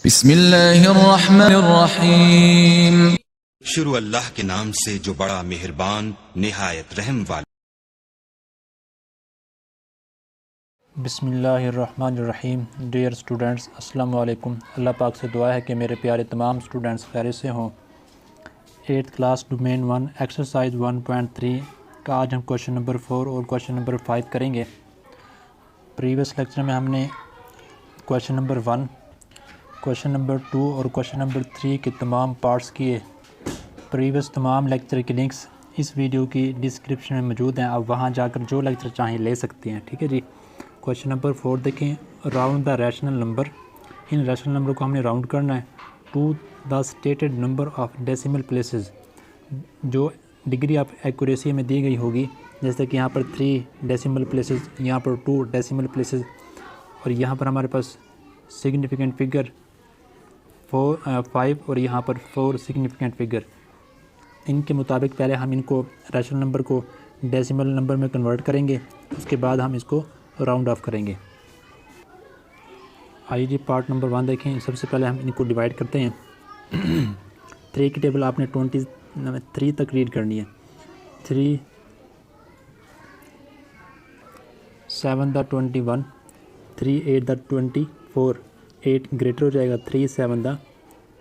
बिस्मिल्लाहिर्रहमानिर्रहीम। शुरू अल्लाह के नाम से जो बड़ा मेहरबान निहायत रहम वाला। बिस्मिल्लाहिर्रहमानिर्रहीम। डियर स्टूडेंट्स, अस्सलाम वालेकुम। अल्लाह पाक से दुआ है कि मेरे प्यारे तमाम स्टूडेंट्स खैरियत से हों। 8th क्लास डोमेन 1 एक्सरसाइज 1.3 का आज हम क्वेश्चन नंबर 4 और क्वेश्चन नंबर 5 करेंगे। प्रीवियस लेक्चर में हमने क्वेश्चन नंबर 1, क्वेश्चन नंबर 2 और क्वेश्चन नंबर 3 के तमाम पार्ट्स किए। प्रीवियस तमाम लेक्चर की लिंक्स इस वीडियो की डिस्क्रिप्शन में मौजूद हैं, आप वहां जाकर जो लेक्चर चाहें ले सकते हैं। ठीक है जी। क्वेश्चन नंबर 4 देखें, राउंड द रैशनल नंबर। इन रैशनल नंबर को हमने राउंड करना है to the stated number of decimal places, जो डिग्री ऑफ एक्यूरेसी में दी गई होगी। जैसे कि यहाँ पर 3 डेसिमल प्लेसेस, यहाँ पर 2 डेसिमल प्लेसेस और यहाँ पर हमारे पास सिग्निफिकेंट फिगर 5 और यहाँ पर 4 सिग्निफिकेंट फिगर। इनके मुताबिक पहले हम इनको रैशनल नंबर को डेसिमल नंबर में कन्वर्ट करेंगे, उसके बाद हम इसको राउंड ऑफ करेंगे। आइए जी, पार्ट नंबर 1 देखें। सबसे पहले हम इनको डिवाइड करते हैं। 3 की टेबल आपने 23 तक रीड करनी है। 3 7 द 21, 3 8 द 24, 8 ग्रेटर हो जाएगा 3 7 द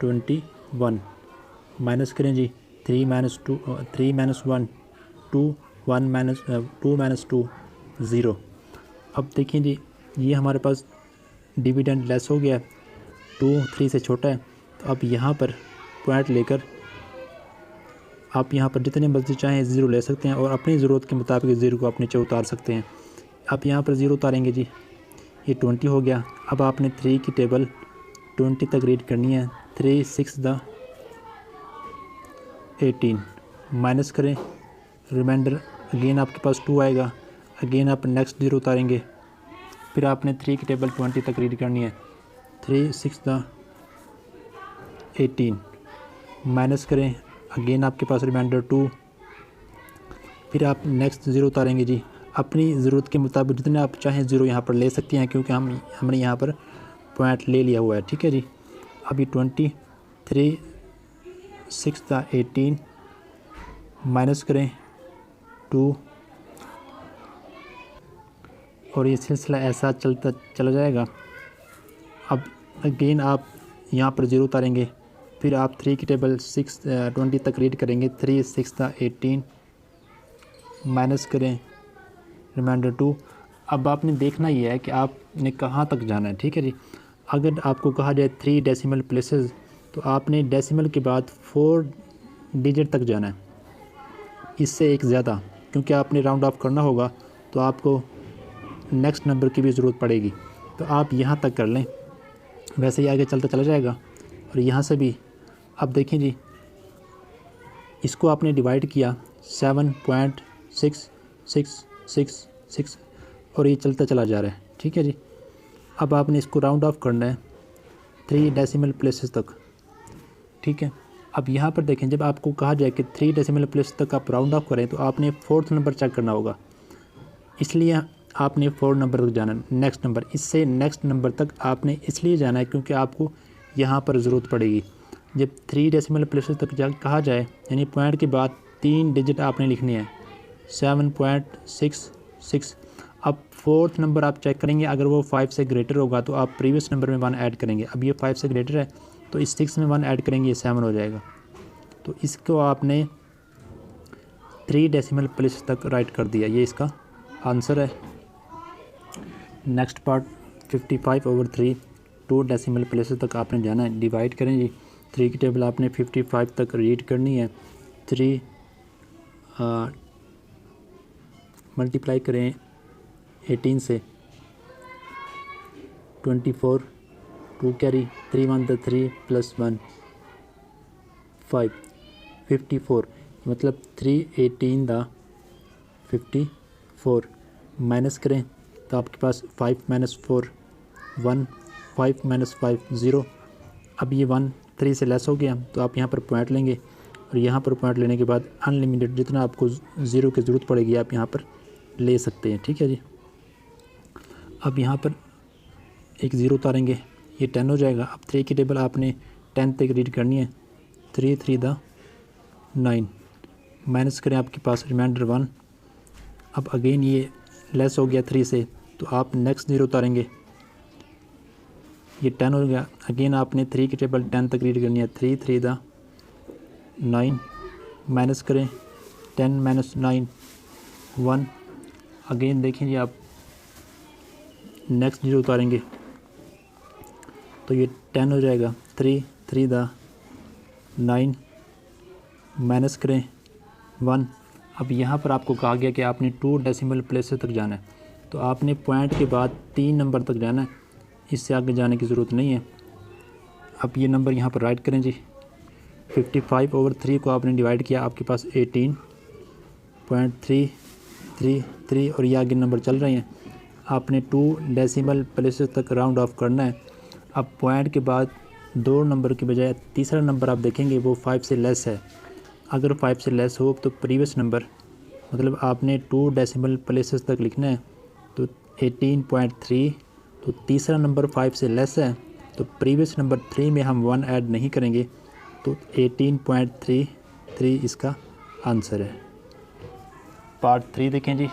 21। माइनस करें जी, 3 माइनस 2 3 माइनस 1 2 1 माइनस 2 माइनस 2 0। अब देखिए जी, ये हमारे पास डिविडेंड लेस हो गया है, 2 3 से छोटा है। तो अब यहाँ पर पॉइंट लेकर आप यहाँ पर जितने मर्जी चाहें ज़ीरो ले सकते हैं और अपनी ज़रूरत के मुताबिक ज़ीरो को आप नीचे उतार सकते हैं। आप यहाँ पर ज़ीरो उतारेंगे जी, ये 20 हो गया। अब आपने 3 की टेबल 20 तक रीड करनी है। 3 6 द 18, माइनस करें, रिमाइंडर अगेन आपके पास 2 आएगा। अगेन आप नेक्स्ट ज़ीरो उतारेंगे, फिर आपने 3 की टेबल 20 तक रीड करनी है। 3 6 द 18, माइनस करें, अगेन आपके पास रिमाइंडर 2, फिर आप नेक्स्ट ज़ीरो उतारेंगे जी। अपनी ज़रूरत के मुताबिक जितने आप चाहें ज़ीरो यहाँ पर ले सकते हैं, क्योंकि हमने यहाँ पर पॉइंट ले लिया हुआ है। ठीक है जी। अभी 23 6 द 18, माइनस करें 2 और ये सिलसिला ऐसा चलता चला जाएगा। अब अगेन आप यहाँ पर ज़ीरो उतारेंगे, फिर आप 3 की टेबल 20 तक रीड करेंगे। 3 6 द 18, माइनस करें, रिमाइंडर 2। अब आपने देखना ये है कि आपने कहाँ तक जाना है। ठीक है जी। अगर आपको कहा जाए 3 डेसिमल प्लेसेस, तो आपने डेसिमल के बाद 4 डिजिट तक जाना है, इससे एक ज़्यादा, क्योंकि आपने राउंड ऑफ करना होगा तो आपको नेक्स्ट नंबर की भी ज़रूरत पड़ेगी। तो आप यहाँ तक कर लें, वैसे ही आगे चलता चला जाएगा। और यहाँ से भी अब देखें जी, इसको आपने डिवाइड किया 7.6666 और ये चलता चला जा रहा है। ठीक है जी। अब आपने इसको राउंड ऑफ करना है 3 डेसिमल प्लेसेस तक। ठीक है। अब यहाँ पर देखें, जब आपको कहा जाए कि 3 डेसिमल प्लेस तक आप राउंड ऑफ करें, तो आपने 4th नंबर चेक करना होगा, इसलिए आपने 4 नंबर तक जाना है। नेक्स्ट नंबर, इससे नेक्स्ट नंबर तक आपने इसलिए जाना है क्योंकि आपको यहाँ पर ज़रूरत पड़ेगी। जब 3 डेसिमल प्लेसेस तक कहा जाए, यानी पॉइंट के बाद 3 डिजिट आपने लिखनी है, 7.66। अब 4th नंबर आप चेक करेंगे, अगर वो 5 से ग्रेटर होगा तो आप प्रीवियस नंबर में 1 ऐड करेंगे। अब ये 5 से ग्रेटर है तो इस 6 में 1 ऐड करेंगे, ये 7 हो जाएगा। तो इसको आपने 3 डेसिमल प्लेस तक राइट कर दिया, ये इसका आंसर है। नेक्स्ट पार्ट 55/3, 2 डेसिमल प्लेसेस तक आपने जाना है। डिवाइड करें जी, 3 की टेबल आपने 55 तक रीड करनी है। 3 मल्टीप्लाई करें 18 से, 24, 2 कैरी, 3 1 द 3 + 1 5, 54, मतलब 3 18 द 54। माइनस करें तो आपके पास 5 - 4 1, 5 - 5 0। अब ये 1 3 से लेस हो गया, तो आप यहाँ पर पॉइंट लेंगे और यहाँ पर पॉइंट लेने के बाद अनलिमिटेड जितना आपको ज़ीरो की ज़रूरत पड़ेगी आप यहाँ पर ले सकते हैं। ठीक है जी। अब यहाँ पर एक ज़ीरो उतारेंगे, ये 10 हो जाएगा। अब 3 की टेबल आपने 10 तक रीड करनी है। 3 3 द 9 माइनस करें, आपके पास रिमाइंडर 1। अब अगेन ये लेस हो गया 3 से, तो आप नेक्स्ट 0 उतारेंगे, ये 10 हो गया। अगेन आपने 3 की टेबल 10 तक रीड करनी है। 3 3 द 9 माइनस करें, 10 माइनस 9 1। अगेन देखें जी, आप नेक्स्ट 0 उतारेंगे तो ये 10 हो जाएगा। 3 3 द 9 माइनस करें 1। अब यहाँ पर आपको कहा गया कि आपने 2 डेसिमल प्लेसेस तक जाना है, तो आपने पॉइंट के बाद 3 नंबर तक जाना है, इससे आगे जाने की ज़रूरत नहीं है। अब ये नंबर यहाँ पर राइट करें जी। 55/3 को आपने डिवाइड किया, आपके पास 18.333 और ये आगे नंबर चल रहे हैं। आपने 2 डेसिमल प्लेसेस तक राउंड ऑफ करना है। अब पॉइंट के बाद 2 नंबर के बजाय तीसरा नंबर आप देखेंगे वो 5 से लेस है। अगर 5 से लेस हो तो प्रीवियस नंबर, मतलब आपने 2 डेसिमल प्लेसेस तक लिखना है, तो 18.3, तो तीसरा नंबर 5 से लेस है, तो प्रीवियस नंबर 3 में हम 1 ऐड नहीं करेंगे, तो 18.33 इसका आंसर है। पार्ट 3 देखें जी।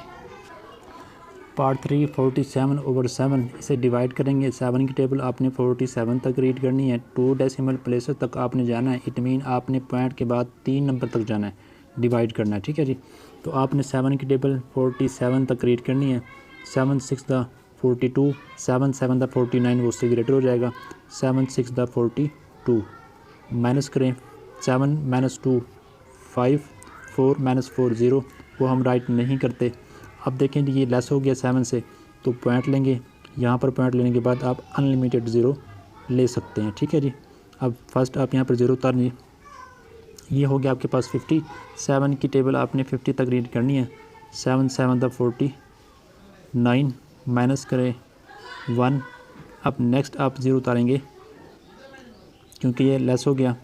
पार्ट 3 47/7, इसे डिवाइड करेंगे। 7 की टेबल आपने 47 तक रीड करनी है। 2 डेसिमल प्लेसेस तक आपने जाना है, इट मीन आपने पॉइंट के बाद 3 नंबर तक जाना है, डिवाइड करना है, ठीक है जी। तो आपने 7 की टेबल 47 तक रीड करनी है। 7 6 द 42, 7 7 द 49, वो उससे ग्रेटर हो जाएगा। 7 6 द 42 माइनस करें, 7 माइनस 2 5, 4 माइनस 4 0, वो हम राइट नहीं करते। अब देखें जी, ये लेस हो गया 7 से, तो पॉइंट लेंगे। यहाँ पर पॉइंट लेने के बाद आप अनलिमिटेड 0 ले सकते हैं, ठीक है जी। अब फर्स्ट आप यहाँ पर 0 उतारेंगे, ये हो गया आपके पास 50। 7 की टेबल आपने 50 तक रीड करनी है। 7 7 द 49 माइनस करें 1। अब नेक्स्ट आप 0 उतारेंगे क्योंकि ये लेस हो गया।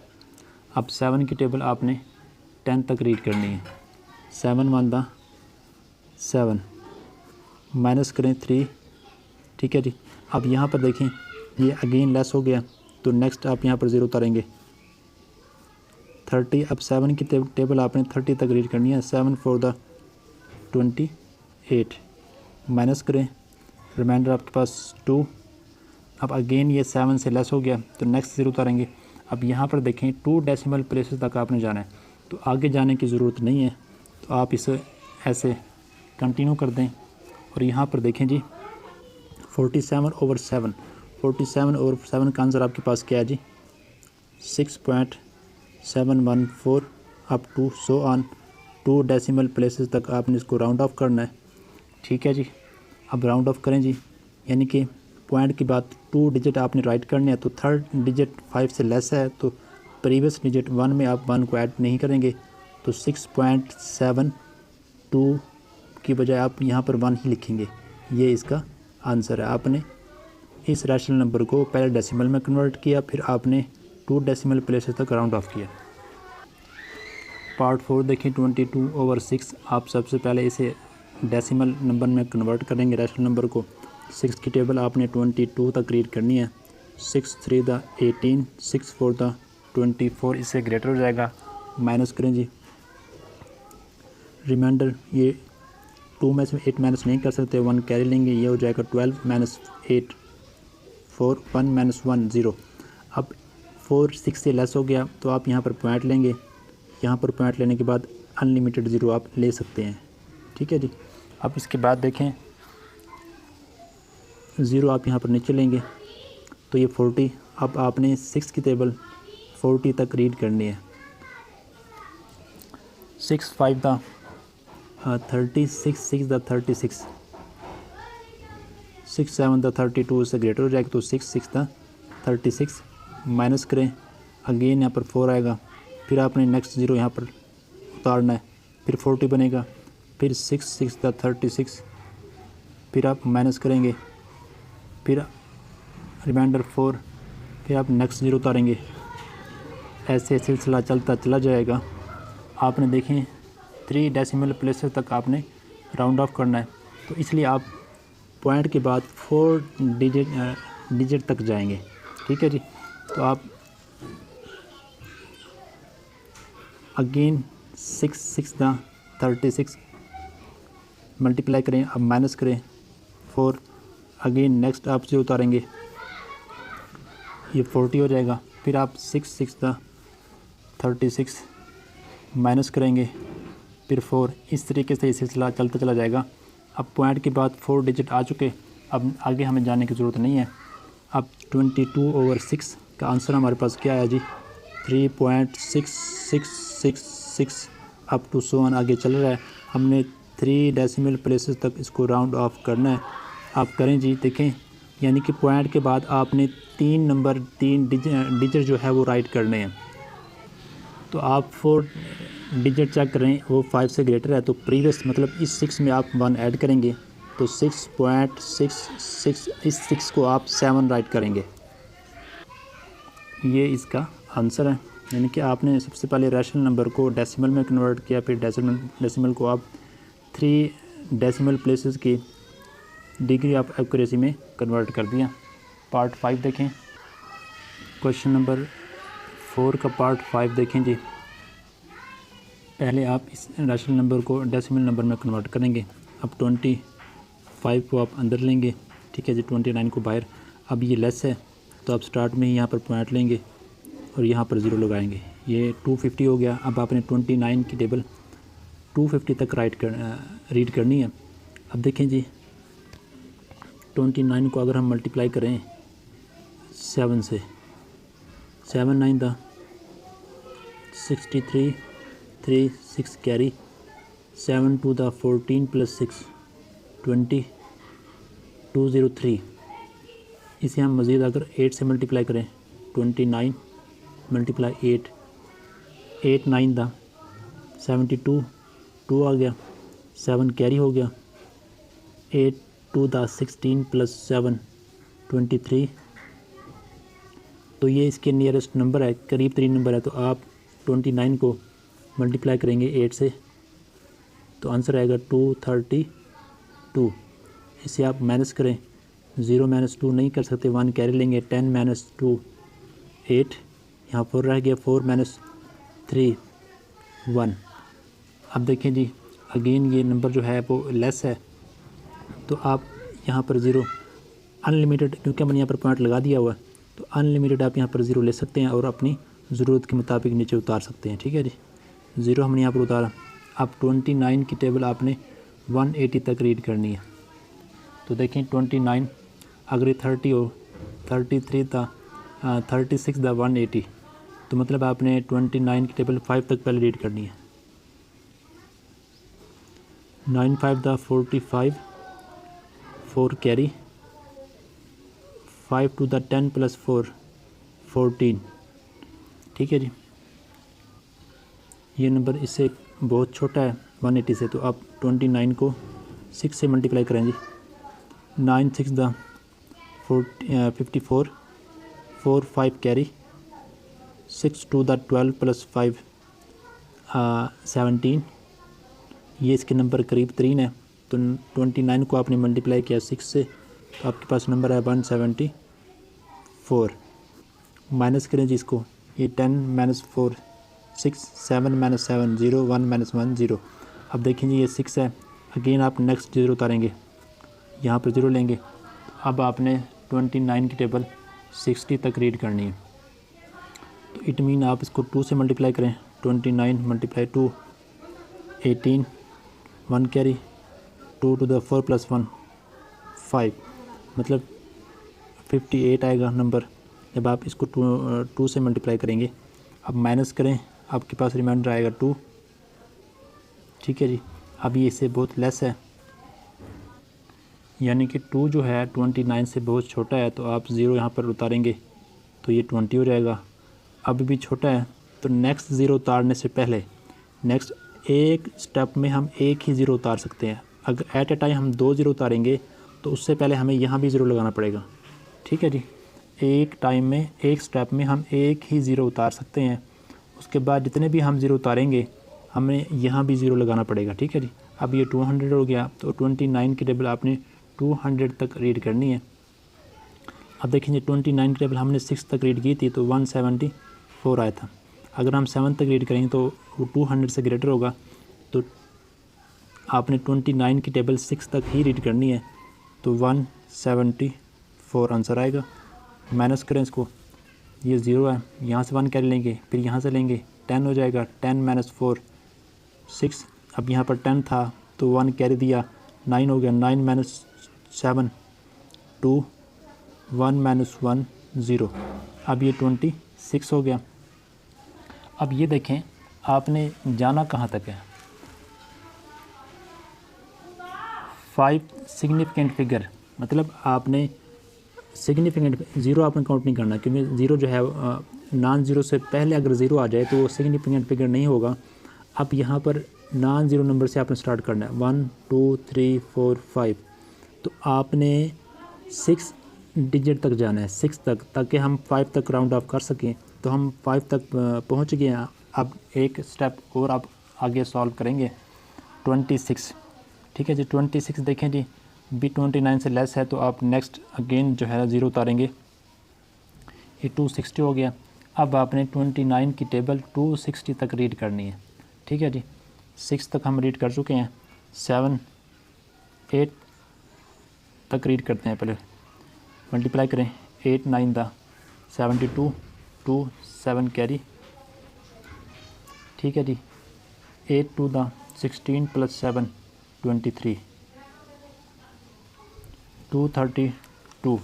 अब 7 की टेबल आपने 10 तक रीड करनी है। 7 1 द 7 माइनस करें 3, ठीक है जी। अब यहाँ पर देखें, ये अगेन लेस हो गया, तो नेक्स्ट आप यहाँ पर 0 उतारेंगे। 30, अब 7 की टेबल आपने 30 तक रीड करनी है। 7 4 द 28 माइनस करें, रिमाइंडर आपके पास 2। अब अगेन ये 7 से लेस हो गया, तो नेक्स्ट 0 उतारेंगे। अब यहाँ पर देखें 2 डेसिमल प्लेसेस तक आपने जाना है, तो आगे जाने की ज़रूरत नहीं है, तो आप इसे ऐसे कंटिन्यू कर दें। और यहाँ पर देखें जी 47/7, 47/7 का आंसर आपके पास क्या है जी? 6.714 up to so on. 2 decimal places तक आपने इसको राउंड ऑफ करना है, ठीक है जी। अब राउंड ऑफ करें जी, यानी कि पॉइंट के बाद 2 डिजिट आपने राइट करने हैं, तो थर्ड डिजिट 5 से लेस है, तो प्रीवियस डिजिट 1 में आप 1 को ऐड नहीं करेंगे, तो 6.72 की बजाय आप यहाँ पर 1 ही लिखेंगे। ये इसका आंसर है। आपने इस रैशनल नंबर को पहले डेसिमल में कन्वर्ट किया, फिर आपने 2 डेसिमल प्लेसेस तक राउंड ऑफ किया। पार्ट 4 देखें 22/6। आप सबसे पहले इसे डेसिमल नंबर में कन्वर्ट करेंगे, रैशनल नंबर को। 6 की टेबल आपने 22 तक रीड करनी है। 6 3 द 18, 6 4 द 24, इससे ग्रेटर हो जाएगा, माइनस करें जी। रिमाइंडर ये 2 में से 8 माइनस नहीं कर सकते, 1 कैरी लेंगे, ये हो जाएगा 12 माइनस 8 4, 1 माइनस 1 0। अब 4 6 से लेस हो गया, तो आप यहाँ पर पॉइंट लेंगे। यहाँ पर पॉइंट लेने के बाद अनलिमिटेड 0 आप ले सकते हैं, ठीक है जी। अब इसके बाद देखें 0 आप यहाँ पर नीचे लेंगे, तो ये 40। अब आपने 6 की टेबल 40 तक रीड करनी है। 6 5 द 36, 6 द 36, 6 7 द 32 से ग्रेटर हो जाएगा, तो 6 6 द 36 माइनस करें। अगेन यहाँ पर 4 आएगा, फिर आपने नेक्स्ट 0 यहाँ पर उतारना है, फिर 40 बनेगा, फिर 6 6 द 36, फिर आप माइनस करेंगे, फिर रिमाइंडर 4, फिर आप नेक्स्ट 0 उतारेंगे। ऐसे सिलसिला चलता चला जाएगा। आपने देखें 3 डेसिमल प्लेसेस तक आपने राउंड ऑफ करना है, तो इसलिए आप पॉइंट के बाद 4 डिजिट तक जाएंगे। ठीक है जी। तो आप अगेन 6 6 दा 36 मल्टीप्लाई करें, अब माइनस करें 4, अगेन नेक्स्ट आप से उतारेंगे, ये 40 हो जाएगा। फिर आप 6 6 दा 36 माइनस करेंगे, फिर 4, इस तरीके से ये सिलसिला चलता चला जाएगा। अब पॉइंट के बाद 4 डिजिट आ चुके, अब आगे हमें जाने की ज़रूरत नहीं है। अब 22/6 का आंसर हमारे पास क्या आया जी, 3.6666 अप टू सो ऑन आगे चल रहा है। हमने 3 डेसिमल प्लेसेस तक इसको राउंड ऑफ करना है। आप करें जी, देखें, यानी कि पॉइंट के बाद आपने 3 डिजिट जो है वो राइट करने हैं। तो आप 4 डिजिट चेक करें, वो 5 से ग्रेटर है, तो प्रीवियस मतलब इस 6 में आप 1 ऐड करेंगे, तो 6.66, इस 6 को आप 7 राइट करेंगे। ये इसका आंसर है। यानी कि आपने सबसे पहले रैशनल नंबर को डेसिमल में कन्वर्ट किया, फिर डेसिमल को आप 3 डेसिमल प्लेसेस की डिग्री ऑफ एक्यूरेसी में कन्वर्ट कर दिया। पार्ट 5 देखें, क्वेश्चन नंबर 4 का पार्ट 5 देखें जी। पहले आप इस रैशनल नंबर को डेसिमल नंबर में कन्वर्ट करेंगे। अब 25 को आप अंदर लेंगे, ठीक है जी, 29 को बाहर। अब ये लेस है तो आप स्टार्ट में ही यहाँ पर पॉइंट लेंगे और यहाँ पर 0 लगाएंगे, ये 250 हो गया। अब आपने 29 की टेबल 250 तक रीड करनी है। अब देखें जी, 29 को अगर हम मल्टीप्लाई करें 7 से, 7 9 दा 63 3 6 कैरी, 7 2 दा 14 + 6 20 203। इसे हम मज़ीद अगर 8 से मल्टीप्लाई करें, 29 × 8, 8 9 दा 72 2 आ गया, 7 कैरी हो गया, 8 2 दा 16 + 7 23। तो ये इसके नियरेस्ट नंबर है, करीब तरीन नंबर है। तो आप 29 को मल्टीप्लाई करेंगे 8 से, तो आंसर आएगा 232। इसे आप माइनस करें, 0 - 2 नहीं कर सकते, 1 कैरी लेंगे, 10 - 2 8, यहाँ 4 रह गया, 4 - 3 1। अब देखें जी, अगेन ये नंबर जो है वो लेस है, तो आप यहाँ पर 0 अनलिमिटेड, क्योंकि हमने यहाँ पर पॉइंट लगा दिया हुआ है, तो अनलिमिटेड आप यहाँ पर 0 ले सकते हैं और अपनी ज़रूरत के मुताबिक नीचे उतार सकते हैं, ठीक है जी। 0 हमने यहाँ पर उतारा। अब 29 की टेबल आपने 180 तक रीड करनी है। तो देखें 29 अगर ये 30 हो, 33 था 36 दा 180, तो मतलब आपने 29 की टेबल 5 तक पहले रीड करनी है। 9 5 दा 45 4 कैरी, 5 2 दा 10 + 4 14, ठीक है जी। ये नंबर इससे बहुत छोटा है 180 से, तो आप 29 को 6 से मल्टीप्लाई करें जी। 9 6 दा 54 4 5 कैरी, 6 2 दा 12 + 5 17। ये इसके नंबर करीब तरीन है। तो 29 को आपने मल्टीप्लाई किया 6 से, तो आपके पास नंबर है 174। माइनस करें जी इसको, ये 10 - 4 6, 7 - 7 0, 1 - 1 0। अब देखें जी, ये 6 है, अगेन आप नेक्स्ट 0 उतारेंगे, यहाँ पर 0 लेंगे। अब आपने 29 की टेबल 60 तक रीड करनी है। तो इट मीन आप इसको 2 से मल्टीप्लाई करें, 29 × 2 18, 1 कैरी, 2 to the 4 + 1 5, मतलब 58 आएगा नंबर जब आप इसको 2 से मल्टीप्लाई करेंगे। अब माइनस करें, आपके पास रिमाइंडर आएगा 2, ठीक है जी। अब ये इससे बहुत लेस है, यानी कि 2 जो है 29 से बहुत छोटा है, तो आप 0 यहाँ पर उतारेंगे तो ये 20 हो जाएगा। अब भी छोटा है, तो नेक्स्ट 0 उतारने से पहले नेक्स्ट एक स्टेप में हम एक ही 0 उतार सकते हैं। अगर एट ए टाइम हम 2 0 उतारेंगे तो उससे पहले हमें यहाँ भी 0 लगाना पड़ेगा, ठीक है जी। एक टाइम में एक स्टेप में हम एक ही 0 उतार सकते हैं, उसके बाद जितने भी हम 0 उतारेंगे हमें यहाँ भी 0 लगाना पड़ेगा, ठीक है जी। अब ये 200 हो गया, तो 29 की टेबल आपने 200 तक रीड करनी है। अब देखेंगे 29 की टेबल हमने 6 तक रीड की थी तो 174 आया था। अगर हम 7 तक रीड करेंगे तो वो 200 से ग्रेटर होगा। तो आपने 29 की टेबल 6 तक ही रीड करनी है, तो 174 आंसर आएगा। माइनस करें इसको, ये 0 है, यहाँ से 1 कैरी लेंगे, फिर यहाँ से लेंगे 10 हो जाएगा, 10 माइनस 4 6। अब यहाँ पर 10 था तो 1 कैरी दिया, 9 हो गया, 9 माइनस 7 2, 1 माइनस 1 0। अब ये 26 हो गया। अब ये देखें आपने जाना कहाँ तक है। 5 सिग्निफिकेंट फिगर, मतलब आपने सिग्निफिकेंट 0 आपने काउंट नहीं करना, क्योंकि 0 जो है नॉन ज़ीरो से पहले अगर 0 आ जाए तो वो सिग्निफिकेंट फिगर नहीं होगा। अब यहाँ पर नॉन ज़ीरो नंबर से आपने स्टार्ट करना है, 1 2 3 4 5। तो आपने 6 डिजिट तक जाना है, 6 तक, ताकि हम 5 तक राउंड ऑफ कर सकें। तो हम 5 तक पहुँच गए हैं। अब एक स्टेप और आप आगे सॉल्व करेंगे, 26। ठीक है जी, 26 देखें जी, बी 29 से लेस है तो आप नेक्स्ट अगेन जो है 0 उतारेंगे, ये 260 हो गया। अब आपने 29 की टेबल 260 तक रीड करनी है। ठीक है जी, 6 तक हम रीड कर चुके हैं, 7 8 तक रीड करते हैं। पहले मल्टीप्लाई करें, 8 9 दा 72 2 7 कैरी। ठीक है जी, 8 2 दा 16 प्लस 7 23 232।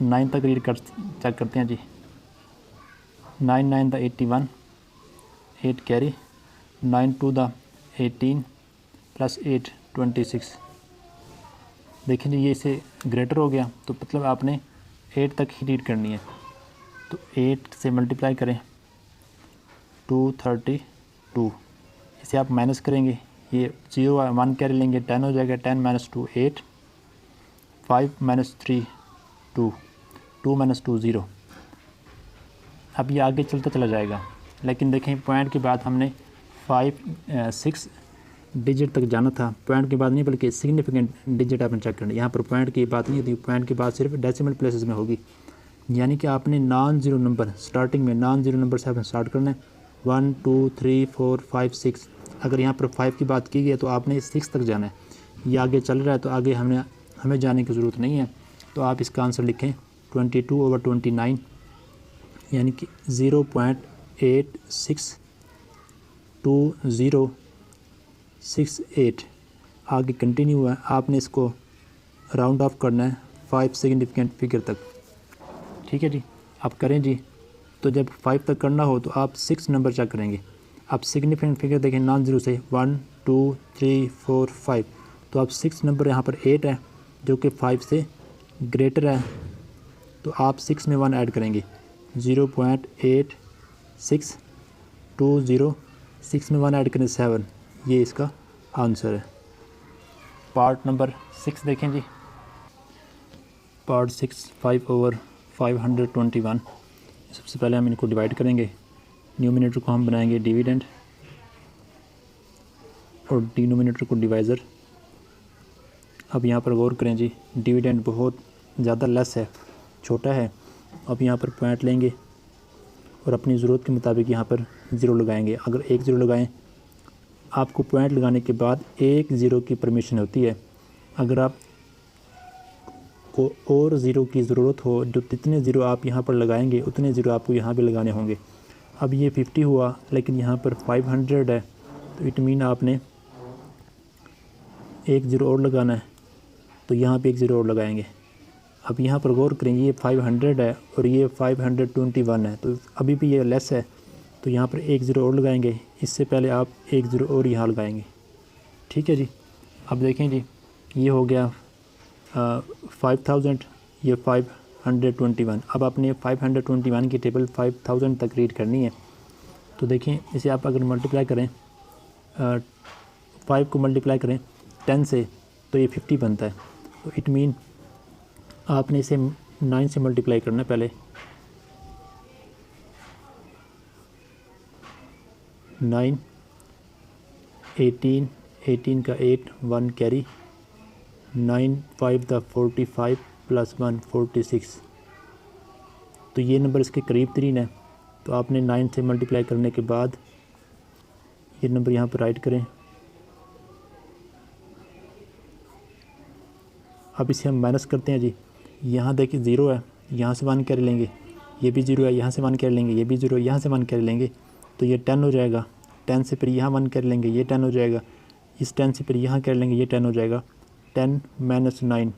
9 तक रीड कर चेक करते हैं जी, 9 9 दा 81 8 कैरी, 9 2 दा 18 प्लस 8 26। देखें जी ये इसे ग्रेटर हो गया, तो मतलब आपने 8 तक ही रीड करनी है। तो 8 से मल्टीप्लाई करें, 232। इसे आप माइनस करेंगे, ये 0 1 कैरी लेंगे, 10 हो जाएगा, 10 माइनस 2 8, 5 माइनस 3 2, 2 माइनस 2 0। अब ये आगे चलता चला जाएगा, लेकिन देखें पॉइंट के बाद हमने 6 डिजिट तक जाना था। पॉइंट के बाद नहीं बल्कि सिग्निफिकेंट डिजिट आपने चेक करना है। यहाँ पर पॉइंट की बात नहीं होती, पॉइंट के बाद सिर्फ डेसिमल प्लेसेस में होगी। यानी कि आपने नॉन ज़ीरो नंबर स्टार्टिंग में नॉन ज़ीरो नंबर से आपने स्टार्ट करना है, 1 2 3 4 5 6। अगर यहाँ पर 5 की बात की गई है तो आपने 6 तक जाना है। ये आगे चल रहा है तो आगे हमें जाने की ज़रूरत नहीं है। तो आप इसका आंसर लिखें 22/29, यानी कि 0.862068 आगे कंटिन्यू है। आपने इसको राउंड ऑफ करना है 5 सिग्निफिकेंट फिगर तक। ठीक है जी, आप करें जी। तो जब 5 तक करना हो तो आप 6 नंबर चेक करेंगे। आप सिग्निफिकेंट फिगर देखें नॉन ज़ीरो से 1 2 3 4 5, तो आप 6 नंबर यहाँ पर 8 है जो कि 5 से ग्रेटर है, तो आप 6 में 1 ऐड करेंगे, 0.8620, 6 में 1 ऐड करें 7। ये इसका आंसर है। पार्ट नंबर 6 देखें जी, पार्ट 6 5/521। सबसे पहले हम इनको डिवाइड करेंगे। न्यूमिनेटर को हम बनाएंगे डिविडेंड और डिनोमिनेटर को डिवाइज़र। अब यहाँ पर गौर करें जी, डिविडेंड बहुत ज़्यादा लेस है, छोटा है। अब यहाँ पर पॉइंट लेंगे और अपनी ज़रूरत के मुताबिक यहाँ पर 0 लगाएंगे। अगर एक 0 लगाएं, आपको पॉइंट लगाने के बाद एक 0 की परमिशन होती है। अगर आप को और 0 की ज़रूरत हो, जो जितने 0 आप यहाँ पर लगाएंगे उतने 0 आपको यहाँ भी लगाने होंगे। अब ये 50 हुआ, लेकिन यहाँ पर 500 है, तो इट मीन आपने एक 0 और लगाना है, तो यहाँ पे एक 0 और लगाएंगे। अब यहाँ पर गौर करेंगे, ये 500 है और ये 521 है, तो अभी भी ये लेस है, तो यहाँ पर एक 0 और लगाएंगे। इससे पहले आप एक 0 और यहाँ लगाएंगे। ठीक है जी, अब देखें जी, ये हो गया 5000, ये 521। अब आपने 521 की टेबल 5000 तक रीड करनी है। तो देखें, इसे आप अगर मल्टीप्लाई करें, 5 को मल्टीप्लाई करें 10 से, तो ये 50 बनता है। तो इट मीन आपने इसे 9 से मल्टीप्लाई करना है पहले। 9 18 का 8 1 कैरी, 9 5 द 45 प्लस 1 46। तो ये नंबर इसके करीब तरीन है। तो आपने 9 से मल्टीप्लाई करने के बाद ये नंबर यहाँ पर राइट करें। अब इसे हम माइनस करते हैं जी। यहाँ देखिए 0 है, यहाँ से 1 कैरी लेंगे, ये भी 0 है, यहाँ से 1 कैरी लेंगे, ये भी 0 है, यहाँ से 1 कैरी लेंगे, तो ये 10 हो जाएगा। 10 से फिर यहाँ 1 कैरी लेंगे, ये 10 हो जाएगा। इस 10 से फिर यहाँ कैरी लेंगे, ये 10 हो जाएगा। 10 माइनस 9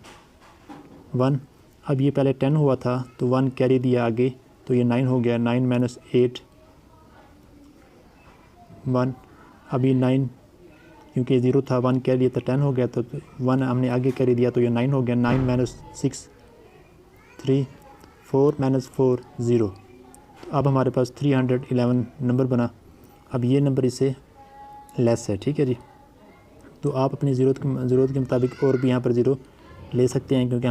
1। अब ये पहले 10 हुआ था तो 1 कैरी दिया आगे, तो ये 9 हो गया। 9 माइनस 8 1। अभी 9 क्योंकि 0 था, 1 कैरी दिया तो 10 हो गया, तो 1 हमने आगे कैरी दिया तो ये 9 हो गया। 9 माइनस 6 3 4 माइनस 4 0। तो अब हमारे पास 311 नंबर बना। अब ये नंबर इससे लेस है, ठीक है जी। तो आप अपनी ज़रूरत के मुताबिक और भी यहाँ पर 0 ले सकते हैं, क्योंकि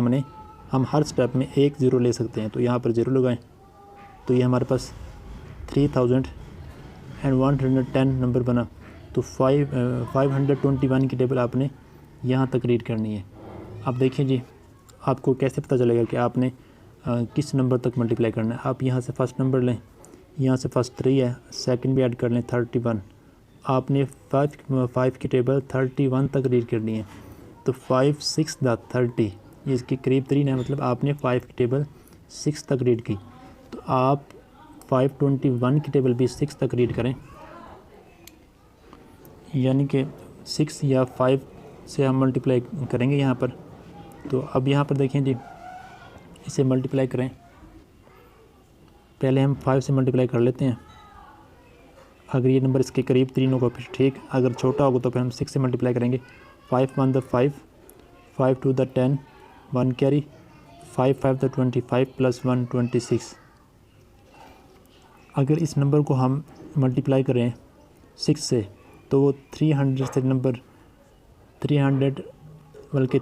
हम हर स्टेप में एक 0 ले सकते हैं। तो यहाँ पर 0 लगाएं, तो ये हमारे पास 3110 नंबर बना। तो 521 की टेबल आपने यहाँ तक रीड करनी है। अब देखिए जी, आपको कैसे पता चलेगा कि आपने किस नंबर तक मल्टीप्लाई करना है। आप यहाँ से फर्स्ट नंबर लें, यहाँ से फर्स्ट 3 है, सेकंड भी ऐड कर लें 31। आपने 5 की टेबल 31 तक रीड करनी है। तो 5 6 30, ये इसके करीब 3 है, मतलब आपने 5 की टेबल 6 तक रीड की। तो आप 521 की टेबल भी 6 तक रीड करें, यानी कि 6 या 5 से हम मल्टीप्लाई करेंगे यहाँ पर। तो अब यहाँ पर देखें जी, इसे मल्टीप्लाई करें। पहले हम 5 से मल्टीप्लाई कर लेते हैं। अगर ये नंबर इसके करीब 3 होगा फिर ठीक, अगर छोटा होगा तो फिर हम 6 से मल्टीप्लाई करेंगे। 5 1 5, 5 2 10, 1 कैरी, 5 5 25 प्लस 1 26। अगर इस नंबर को हम मल्टीप्लाई करें 6 से तो वो 300 से नंबर 300 बल्कि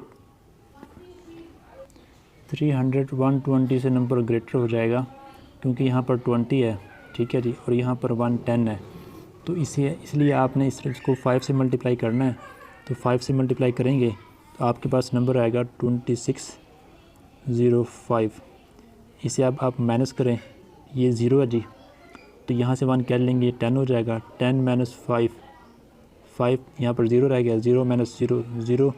300 120 से नंबर ग्रेटर हो जाएगा, क्योंकि यहाँ पर 20 है, ठीक है जी, और यहाँ पर 110 है। तो इसलिए आपने इसको 5 से मल्टीप्लाई करना है। तो 5 से मल्टीप्लाई करेंगे तो आपके पास नंबर आएगा 2605। इसे अब आप माइनस करें, ये 0 है जी, तो यहाँ से 1 कैरी लेंगे, 10 हो जाएगा। 10 माइनस 5 यहाँ पर 0 रह गया, 0 माइनस 0 0।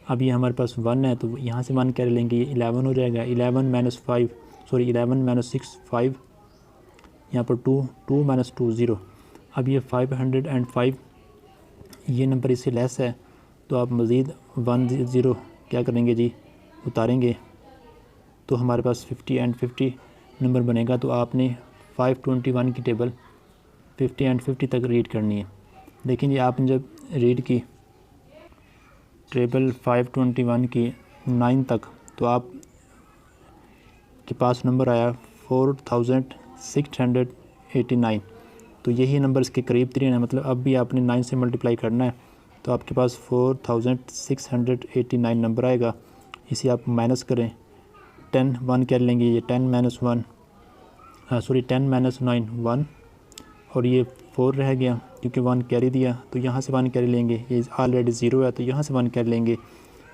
अब ये हमारे पास 1 है, तो यहाँ से 1 कैरी लेंगे, ये 11 हो जाएगा। 11 माइनस 6 5, यहाँ पर 2 माइनस 2 0। अब ये 505, ये नंबर इससे लेस है, तो आप मज़ीद 1 0 क्या करेंगे जी, उतारेंगे, तो हमारे पास 50 एंड 50 नंबर बनेगा। तो आपने 521 की टेबल 50 एंड 50 तक रीड करनी है। लेकिन ये आपने जब रीड की टेबल 521 की 9 तक, तो आप के पास नंबर आया 4689। तो यही नंबर इसके करीब 3 है, मतलब अब भी आपने 9 से मल्टीप्लाई करना है, तो आपके पास 4689 नंबर आएगा। इसे आप माइनस करें, 10 1 कर लेंगे, ये 10 माइनस 9 1, और ये 4 रह गया क्योंकि 1 कैरी दिया, तो यहाँ से 1 कैरी लेंगे, ये ऑलरेडी 0 है तो यहाँ से 1 कैरी लेंगे,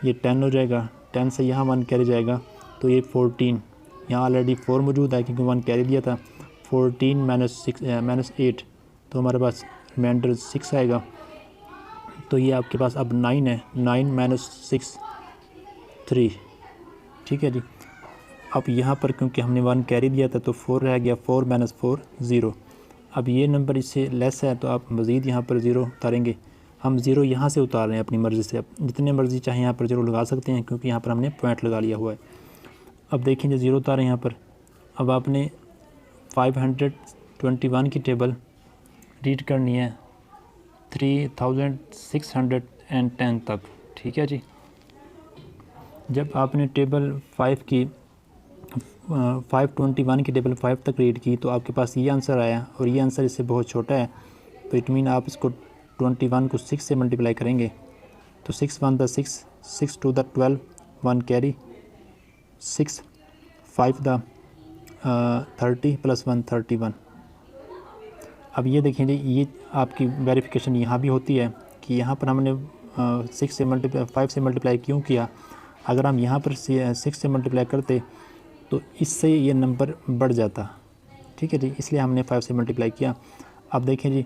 ये 10 हो जाएगा। 10 से यहाँ 1 कैरी जाएगा, तो ये 14, यहाँ ऑलरेडी 4 मौजूद है क्योंकि 1 कैरी दिया था। 14 माइनस 8, तो हमारे पास रिमाइंडर 6 आएगा। तो ये आपके पास अब 9 है, 9 माइनस 6 3, ठीक है जी। अब यहाँ पर क्योंकि हमने 1 कैरी दिया था तो 4 रह गया, 4 माइनस 4 0। अब ये नंबर इससे लेस है, तो आप मज़ीद यहाँ पर 0 उतारेंगे। हम 0 यहाँ से उतार रहे हैं अपनी मर्ज़ी से, आप जितने मर्ज़ी चाहें यहाँ पर 0 लगा सकते हैं, क्योंकि यहाँ पर हमने पॉइंट लगा लिया हुआ है। अब देखें जो 0 उतारें यहाँ पर। अब आपने 521 की टेबल रीड करनी है 3610 तक, ठीक है जी। जब आपने टेबल 521 की टेबल 5 तक रीड की, तो आपके पास ये आंसर आया, और ये आंसर इससे बहुत छोटा है, तो इट मीन आप इसको 21 को 6 से मल्टीप्लाई करेंगे। तो 6 1 the 6, 6 2 the 12, 1 carry, 6 5 the 30 plus 1 31। अब ये देखें जी, ये आपकी वेरिफिकेशन यहाँ भी होती है कि यहाँ पर हमने 5 से मल्टीप्लाई क्यों किया। अगर हम यहाँ पर 6 से मल्टीप्लाई करते तो इससे ये नंबर बढ़ जाता, ठीक है जी, इसलिए हमने 5 से मल्टीप्लाई किया। अब देखें जी,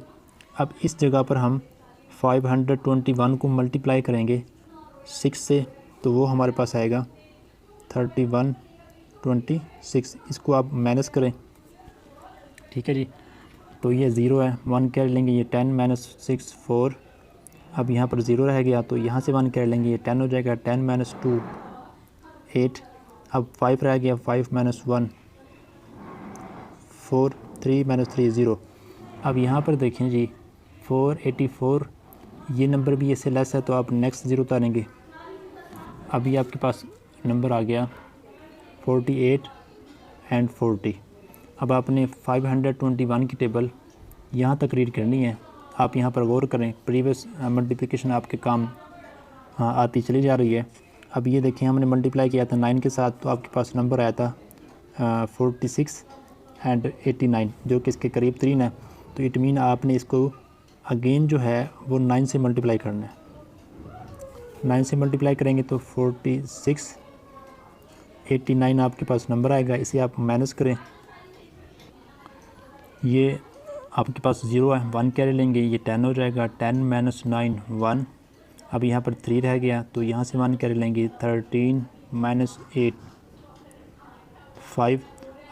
अब इस जगह पर हम 521 को मल्टीप्लाई करेंगे 6 से, तो वो हमारे पास आएगा 3126। इसको आप माइनस करें, ठीक है जी, तो ये 0 है, 1 कैरी लेंगे, ये 10 माइनस 6 4। अब यहाँ पर 0 रह गया, तो यहाँ से 1 कैरी लेंगे, ये 10 हो जाएगा, 10 माइनस 2 8। अब 5 रह गया, 5 माइनस 1 4, 3 माइनस 3 0। अब यहाँ पर देखें जी 484, ये नंबर भी इससे लेस है, तो आप नेक्स्ट 0 उतारेंगे। अभी आपके पास नंबर आ गया 48 एंड 40। अब आपने 521 की टेबल यहाँ तक रीड करनी है। आप यहाँ पर गौर करें, प्रीवियस मल्टीप्लिकेशन आपके काम आती चली जा रही है। अब ये देखें, हमने मल्टीप्लाई किया था 9 के साथ, तो आपके पास नंबर आया था 46 एंड 89, जो कि इसके करीब 3 है। तो इट मीन आपने इसको अगेन जो है वो 9 से मल्टीप्लाई करना है। 9 से मल्टीप्लाई करेंगे तो 46 89 आपके पास नंबर आएगा। इसे आप माइनस करें, ये आपके पास 0 है, 1 कैरी लेंगे, ये 10 हो जाएगा, 10 माइनस 9 1। अब यहाँ पर 3 रह गया, तो यहाँ से 1 कैरी लेंगे, 13 माइनस 8 5।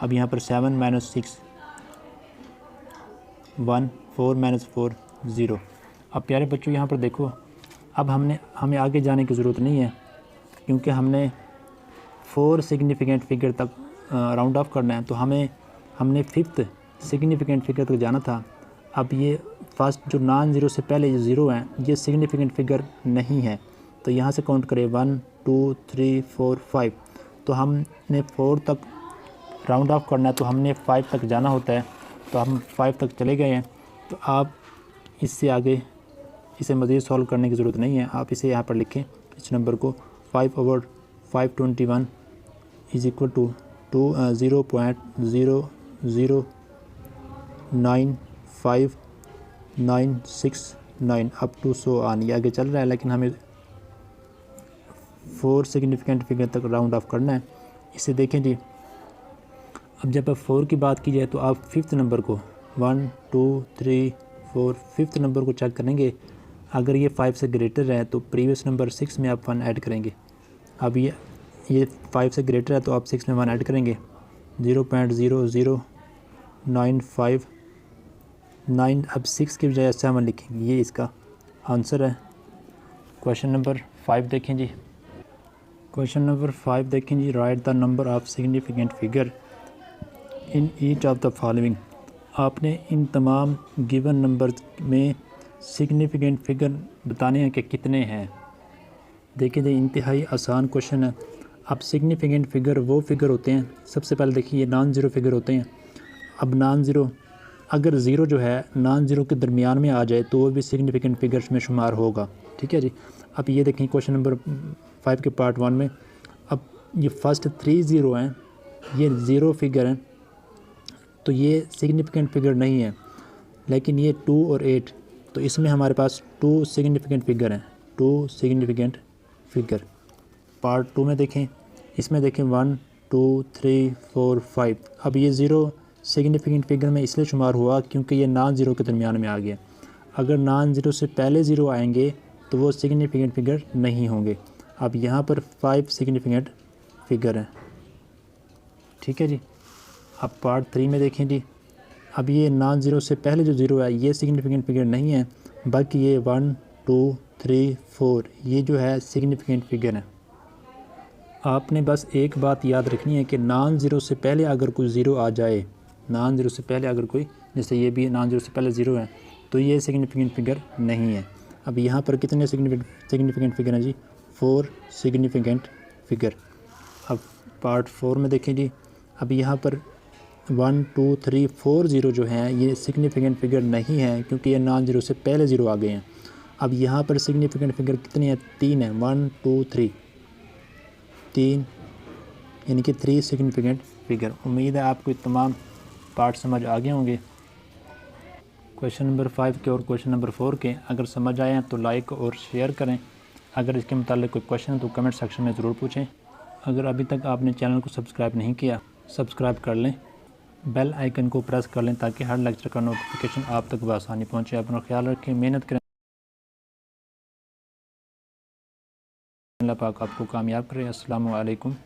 अब यहाँ पर 7 माइनस 6 1, 4 माइनस 4 0। अब प्यारे बच्चों यहाँ पर देखो, अब हमें आगे जाने की ज़रूरत नहीं है, क्योंकि हमने 4 सिग्निफिकेंट फिगर तक राउंड ऑफ करना है। तो हमने 5th सिग्निफिकेंट फिगर तक जाना था। अब ये फर्स्ट जो नॉन ज़ीरो से पहले जो 0 हैं, ये सिग्निफिकेंट फिगर नहीं है, तो यहाँ से काउंट करें 1 2 3 4 5। तो हमने 4 तक राउंड ऑफ करना है, तो हमने 5 तक जाना होता है, तो हम 5 तक चले गए हैं। तो आप इससे आगे इसे मज़ीद सॉल्व करने की ज़रूरत नहीं है। आप इसे यहाँ पर लिखें, इस नंबर को 5/521 is equal to 0.0095969 up to so on. ये आगे चल रहा है, लेकिन हमें 4 सिग्निफिकेंट फिगर तक राउंड ऑफ करना है। इसे देखें जी, अब जब आप 4 की बात की जाए तो आप 5th नंबर को 1 2 3 4 5th नंबर को चेक करेंगे। अगर ये 5 से ग्रेटर है तो प्रीवियस नंबर 6 में आप 1 ऐड करेंगे। अब ये 5 से ग्रेटर है तो आप 6 में 1 ऐड करेंगे, 0.00959। अब 6 की बजाय 7 लिखेंगे, ये इसका आंसर है। क्वेश्चन नंबर 5 देखें जी, क्वेश्चन नंबर 5 देखें जी, write the number of significant figure in each of the following. आपने इन तमाम गिवन नंबर में सिग्निफिकेंट फिगर बताने हैं कि कितने हैं। देखिए जी, इंतहाई आसान क्वेश्चन है। अब सिग्निफिकेंट फिगर वो फिगर होते हैं, सबसे पहले देखिए ये नॉन ज़ीरो फिगर होते हैं। अब नॉन ज़ीरो, अगर ज़ीरो जो है नॉन ज़ीरो के दरमियान में आ जाए तो वो भी सिग्निफिकेंट फिगर्स में शुमार होगा, ठीक है जी। अब ये देखें क्वेश्चन नंबर 5 के पार्ट 1 में, अब ये फर्स्ट 3 ज़ीरो हैं, ये ज़ीरो फिगर हैं, तो ये सिग्निफिकेंट फिगर नहीं है। लेकिन ये 2 और 8, तो इसमें हमारे पास 2 सिग्निफिकेंट फिगर हैं, 2 सिग्निफिकेंट फिगर। पार्ट 2 में देखें, इसमें देखें 1 2 3 4 5। अब ये 0 सिग्निफिकेंट फिगर में इसलिए शुमार हुआ क्योंकि ये नॉन ज़ीरो के दरमियान में आ गया। अगर नॉन ज़ीरो से पहले 0 आएंगे तो वो सिग्निफिकेंट फिगर नहीं होंगे। अब यहाँ पर 5 सिग्निफिकेंट फिगर हैं, ठीक है जी। अब पार्ट 3 में देखें जी, अब ये नॉन ज़ीरो से पहले जो 0 है ये सिग्निफिकेंट फिगर नहीं है, बल्कि ये 1 2 3 4 ये जो है सिग्निफिकेंट फिगर है। आपने बस एक बात याद रखनी है कि नॉन ज़ीरो से पहले अगर कोई 0 आ जाए, नॉन ज़ीरो से पहले अगर कोई, जैसे ये भी नॉन ज़ीरो से पहले 0 है, तो ये सिग्निफिकेंट फिगर नहीं है। अब यहाँ पर कितने सिग्निफिकेंट फिगर हैं जी? 4 सिग्निफिकेंट फिगर। अब पार्ट 4 में देखें जी, अब यहाँ पर 1 2 3 4 0 जो हैं ये सिग्निफिकेंट फिगर नहीं है क्योंकि ये नॉन ज़ीरो से पहले 0 आ गए हैं। अब यहाँ पर सिग्निफिकेंट फिगर कितनी है? 3 है, 1 2 3 3, यानी कि 3 सिग्निफिकेंट फिगर। उम्मीद है आपको तमाम पार्ट समझ आ गए होंगे क्वेश्चन नंबर 5 के और क्वेश्चन नंबर 4 के। अगर समझ आए हैं तो लाइक और शेयर करें। अगर इसके मुतालिक कोई क्वेश्चन है तो कमेंट सेक्शन में ज़रूर पूछें। अगर अभी तक आपने चैनल को सब्सक्राइब नहीं किया, सब्सक्राइब कर लें, बेल आइकन को प्रेस कर लें ताकि हर लेक्चर का नोटिफिकेशन आप तक बआसानी पहुँचे। अपना ख्याल रखें, मेहनत करें, अल्लाह पाक आपको कामयाब करे। अस्सलामु अलैकुम।